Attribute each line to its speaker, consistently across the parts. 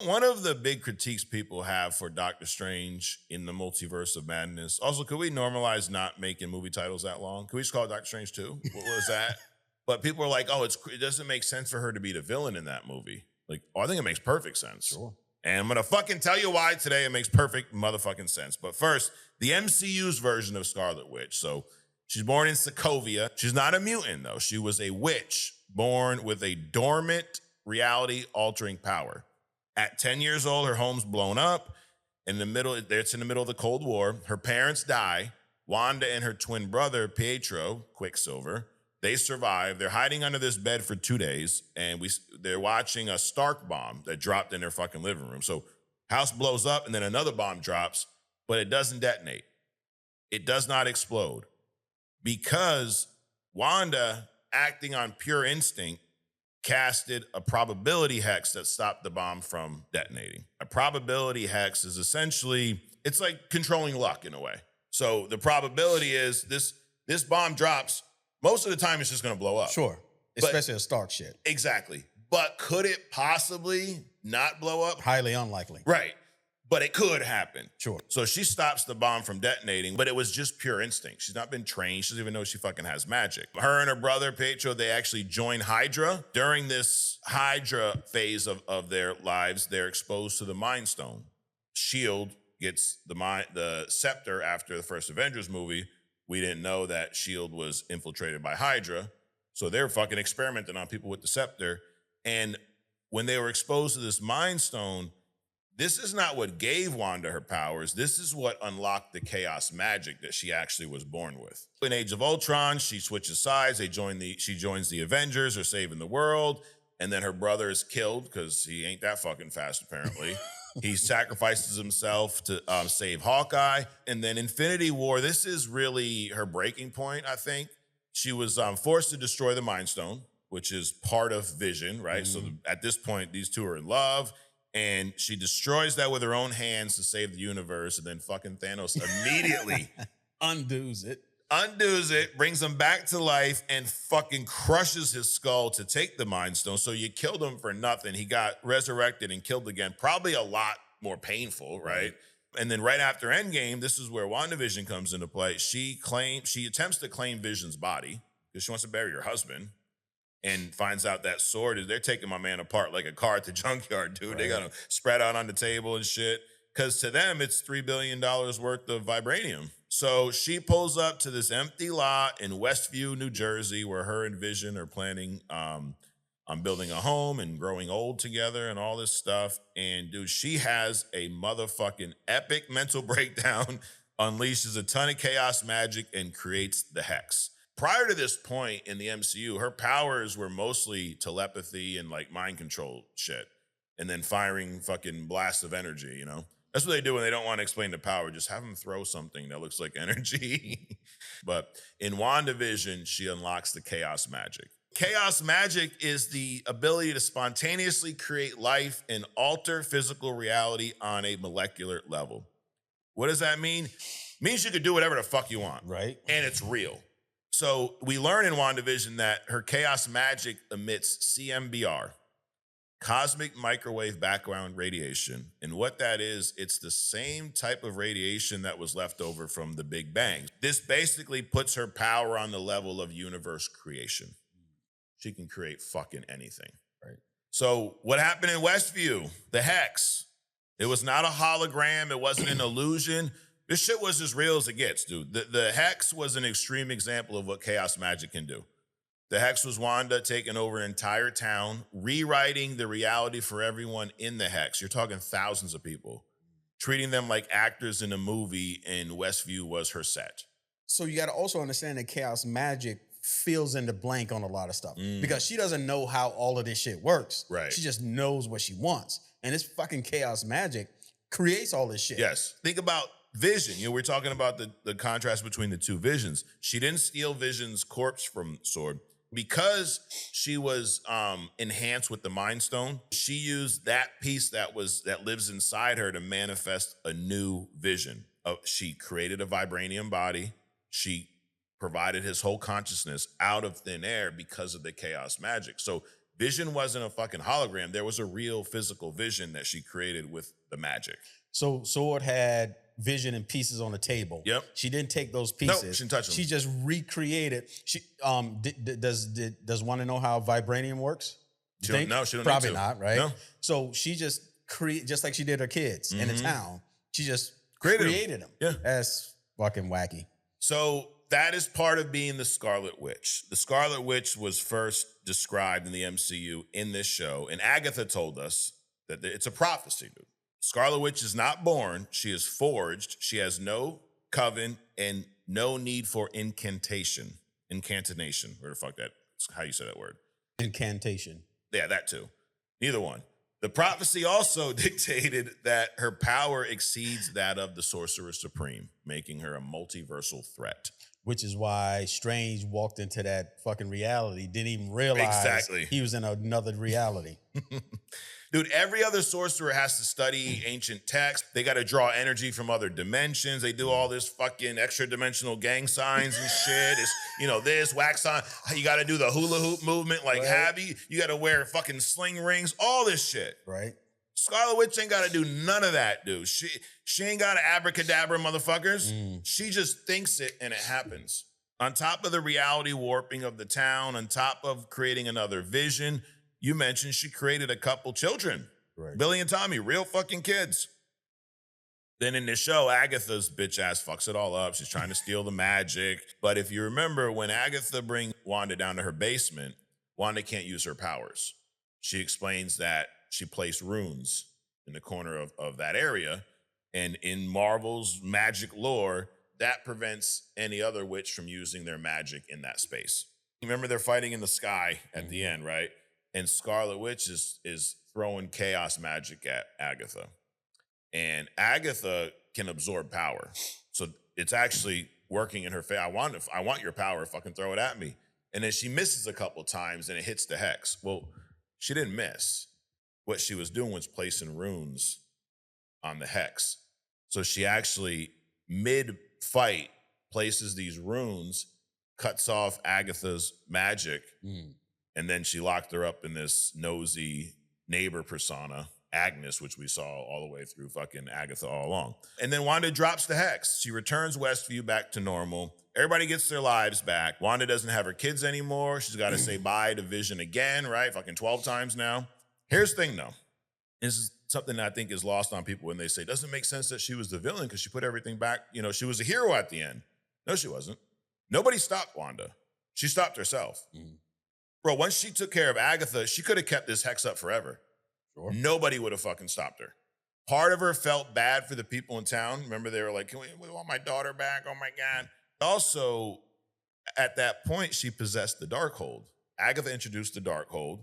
Speaker 1: One of the big critiques people have for Doctor Strange in the Multiverse of Madness. Also, could we normalize not making movie titles that long? Could we just call it Doctor Strange 2? What was that? But people are like, oh, it doesn't make sense for her to be the villain in that movie. Like, oh, I think it makes perfect sense.
Speaker 2: Sure.
Speaker 1: And I'm going to fucking tell you why today it makes perfect motherfucking sense. But first, the MCU's version of Scarlet Witch. So she's born in Sokovia. She's not a mutant, though. She was a witch born with a dormant reality-altering power. At 10 years old, her home's blown up. It's in the middle of the Cold War. Her parents die. Wanda and her twin brother, Pietro, Quicksilver, they survive. They're hiding under this bed for 2 days, and they're watching a Stark bomb that dropped in their fucking living room. So house blows up, and then another bomb drops, but it doesn't detonate. It does not explode. Because Wanda, acting on pure instinct, casted a probability hex that stopped the bomb from detonating. A probability hex is essentially, it's like controlling luck in a way. So the probability is this bomb drops, most of the time it's just gonna blow up.
Speaker 2: Sure. Especially a Stark shit.
Speaker 1: Exactly. But could it possibly not blow up?
Speaker 2: Highly unlikely.
Speaker 1: Right. But it could happen.
Speaker 2: Sure.
Speaker 1: So she stops the bomb from detonating, but it was just pure instinct. She's not been trained. She doesn't even know she fucking has magic. Her and her brother, Pietro, they actually join Hydra. During this Hydra phase of their lives, they're exposed to the Mind Stone. S.H.I.E.L.D. gets the scepter after the first Avengers movie. We didn't know that S.H.I.E.L.D. was infiltrated by Hydra. So they're fucking experimenting on people with the scepter. And when they were exposed to this Mind Stone, this is not what gave Wanda her powers. This is what unlocked the chaos magic that she actually was born with. In Age of Ultron, she switches sides. She joins the Avengers, are saving the world. And then her brother is killed because he ain't that fucking fast, apparently. He sacrifices himself to save Hawkeye. And then Infinity War, this is really her breaking point, I think. She was forced to destroy the Mind Stone, which is part of Vision, right? Mm-hmm. So at this point, these two are in love. And she destroys that with her own hands to save the universe. And then fucking Thanos immediately
Speaker 2: undoes it,
Speaker 1: brings him back to life, and fucking crushes his skull to take the Mind Stone. So you killed him for nothing. He got resurrected and killed again. Probably a lot more painful, right? And then right after Endgame, this is where WandaVision comes into play. She attempts to claim Vision's body because she wants to bury her husband. And finds out that sword they're taking my man apart like a car at the junkyard, dude. Right. They got him spread out on the table and shit. Because to them, it's $3 billion worth of vibranium. So she pulls up to this empty lot in Westview, New Jersey, where her and Vision are planning on building a home and growing old together and all this stuff. And dude, she has a motherfucking epic mental breakdown, unleashes a ton of chaos magic, and creates the hex. Prior to this point in the MCU, her powers were mostly telepathy and like mind control shit. And then firing fucking blasts of energy, you know? That's what they do when they don't want to explain the power. Just have them throw something that looks like energy. But in WandaVision, she unlocks the chaos magic. Chaos magic is the ability to spontaneously create life and alter physical reality on a molecular level. What does that mean? It means you can do whatever the fuck you want.
Speaker 2: Right.
Speaker 1: And it's real. So we learn in WandaVision that her chaos magic emits CMBR, cosmic microwave background radiation. And what that is, it's the same type of radiation that was left over from the Big Bang. This basically puts her power on the level of universe creation. She can create fucking anything.
Speaker 2: Right.
Speaker 1: So what happened in Westview? The hex. It was not a hologram. It wasn't an illusion. This shit was as real as it gets, dude. The hex was an extreme example of what chaos magic can do. The hex was Wanda taking over an entire town, rewriting the reality for everyone in the hex. You're talking thousands of people, treating them like actors in a movie, and Westview was her set.
Speaker 2: So you got to also understand that chaos magic fills in the blank on a lot of stuff because she doesn't know how all of this shit works.
Speaker 1: Right.
Speaker 2: She just knows what she wants. And this fucking chaos magic creates all this shit.
Speaker 1: Yes. Think about Vision. You know, we're talking about the contrast between the two Visions. She didn't steal Vision's corpse from Sword. Because she was enhanced with the Mind Stone, she used that piece that lives inside her to manifest a new vision. She created a vibranium body. She provided his whole consciousness out of thin air because of the chaos magic. So Vision wasn't a fucking hologram. There was a real physical Vision that she created with the magic.
Speaker 2: So Sword had Vision and pieces on the table.
Speaker 1: Yep.
Speaker 2: She didn't take those
Speaker 1: No,
Speaker 2: pieces.
Speaker 1: she didn't touch them.
Speaker 2: She just recreated. She does Wanda know how vibranium works?
Speaker 1: She don't know. She don't
Speaker 2: Probably
Speaker 1: need to.
Speaker 2: not, right?
Speaker 1: No.
Speaker 2: So she just just like she did her kids in the town. She just created them.
Speaker 1: Yeah.
Speaker 2: That's fucking wacky.
Speaker 1: So that is part of being the Scarlet Witch. The Scarlet Witch was first described in the MCU in this show, and Agatha told us that it's a prophecy, dude. Scarlet Witch is not born. She is forged. She has no coven and no need for incantation. Incantation. Where the fuck that's how you say that word?
Speaker 2: Incantation.
Speaker 1: Yeah, that too. Neither one. The prophecy also dictated that her power exceeds that of the Sorcerer Supreme, making her a multiversal threat.
Speaker 2: Which is why Strange walked into that fucking reality, didn't even realize he was in another reality.
Speaker 1: Dude, every other sorcerer has to study ancient texts. They got to draw energy from other dimensions. They do all this fucking extra dimensional gang signs and shit. It's, this wax on. You got to do the hula hoop movement like Habby. You got to wear fucking sling rings, all this shit.
Speaker 2: Right.
Speaker 1: Scarlet Witch ain't got to do none of that, dude. She ain't got to abracadabra, motherfuckers. She just thinks it and it happens. On top of the reality warping of the town, on top of creating another Vision, you mentioned she created a couple children. Right. Billy and Tommy, real fucking kids. Then in the show, Agatha's bitch ass fucks it all up. She's trying to steal the magic. But if you remember, when Agatha brings Wanda down to her basement, Wanda can't use her powers. She explains that she placed runes in the corner of that area. And in Marvel's magic lore, that prevents any other witch from using their magic in that space. Remember, they're fighting in the sky at the end, right? And Scarlet Witch is throwing chaos magic at Agatha. And Agatha can absorb power. So it's actually working in her favor. I want your power, fucking throw it at me. And then she misses a couple times and it hits the hex. Well, she didn't miss. What she was doing was placing runes on the hex. So she actually, mid-fight, places these runes, cuts off Agatha's magic, and then she locked her up in this nosy neighbor persona, Agnes, which we saw all the way through fucking Agatha all along. And then Wanda drops the hex. She returns Westview back to normal. Everybody gets their lives back. Wanda doesn't have her kids anymore. She's got to say bye to Vision again, right? Fucking 12 times now. Here's the thing, though. This is something that I think is lost on people when they say, doesn't make sense that she was the villain because she put everything back. She was a hero at the end. No, she wasn't. Nobody stopped Wanda. She stopped herself. Bro, once she took care of Agatha, she could have kept this hex up forever. Sure. Nobody would have fucking stopped her. Part of her felt bad for the people in town. Remember, they were like, we want my daughter back. Oh my God. Also, at that point, she possessed the Darkhold. Agatha introduced the Darkhold.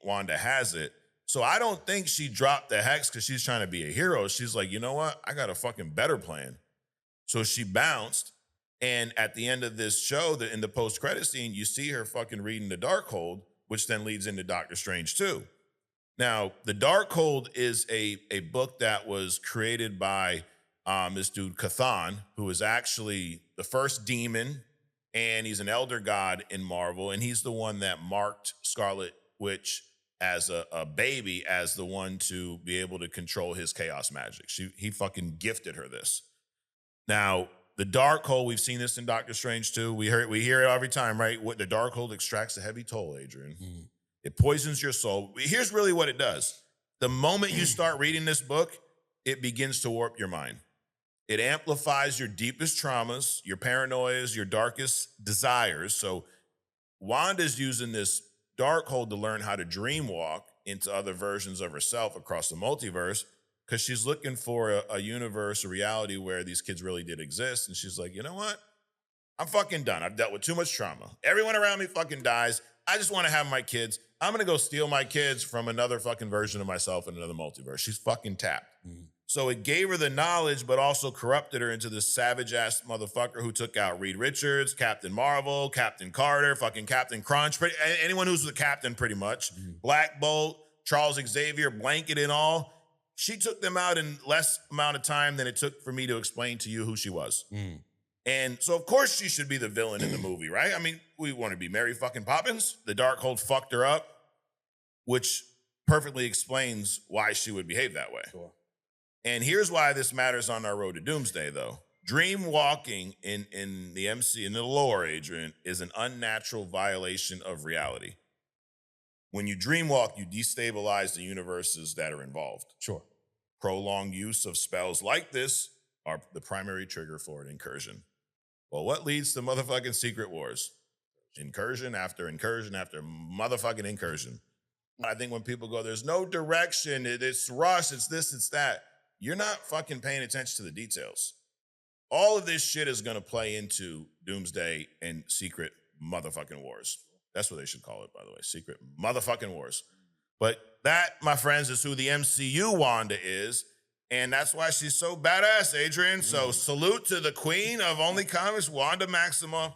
Speaker 1: Wanda has it. So I don't think she dropped the hex because she's trying to be a hero. She's like, you know what? I got a fucking better plan. So she bounced. And at the end of this show, in the post-credit scene, you see her fucking reading the Darkhold, which then leads into Doctor Strange 2. Now, the Darkhold is a book that was created by this dude, Cthon, who is actually the first demon, and he's an elder god in Marvel, and he's the one that marked Scarlet Witch as a baby as the one to be able to control his chaos magic. He fucking gifted her this. Now, the Darkhold, we've seen this in Doctor Strange 2. We hear it every time, right? What the Darkhold extracts a heavy toll, Adrian. It poisons your soul. Here's really what it does. The moment you start reading this book, it begins to warp your mind. It amplifies your deepest traumas, your paranoias, your darkest desires. So Wanda's using this Darkhold to learn how to dream walk into other versions of herself across the multiverse because she's looking for a universe, a reality where these kids really did exist. And she's like, you know what? I'm fucking done. I've dealt with too much trauma. Everyone around me fucking dies. I just want to have my kids. I'm going to go steal my kids from another fucking version of myself in another multiverse. She's fucking tapped. So it gave her the knowledge, but also corrupted her into this savage-ass motherfucker who took out Reed Richards, Captain Marvel, Captain Carter, fucking Captain Crunch, anyone who's the captain pretty much, Black Bolt, Charles Xavier, Blanket and all. She took them out in less amount of time than it took for me to explain to you who she was. And so, of course, she should be the villain in the movie, right? I mean, we want to be Mary fucking Poppins. The Darkhold fucked her up. which perfectly explains why she would behave that way.
Speaker 2: Sure.
Speaker 1: And here's why this matters on our road to doomsday, though. Dream walking in the lore, Adrian, is an unnatural violation of reality. When you dream walk, you destabilize the universes that are involved.
Speaker 2: Sure.
Speaker 1: Prolonged use of spells like this are the primary trigger for an incursion. Well, what leads to motherfucking secret wars? Incursion after incursion after motherfucking incursion. I think when people go, there's no direction, it's rush, it's this, it's that, you're not fucking paying attention to the details. All of this shit is gonna play into doomsday and secret motherfucking wars. That's what they should call it, by the way, secret motherfucking wars. But that, my friends, is who the MCU Wanda is. And that's why she's so badass, Adrian. So salute to the queen of only comics, Wanda Maximoff.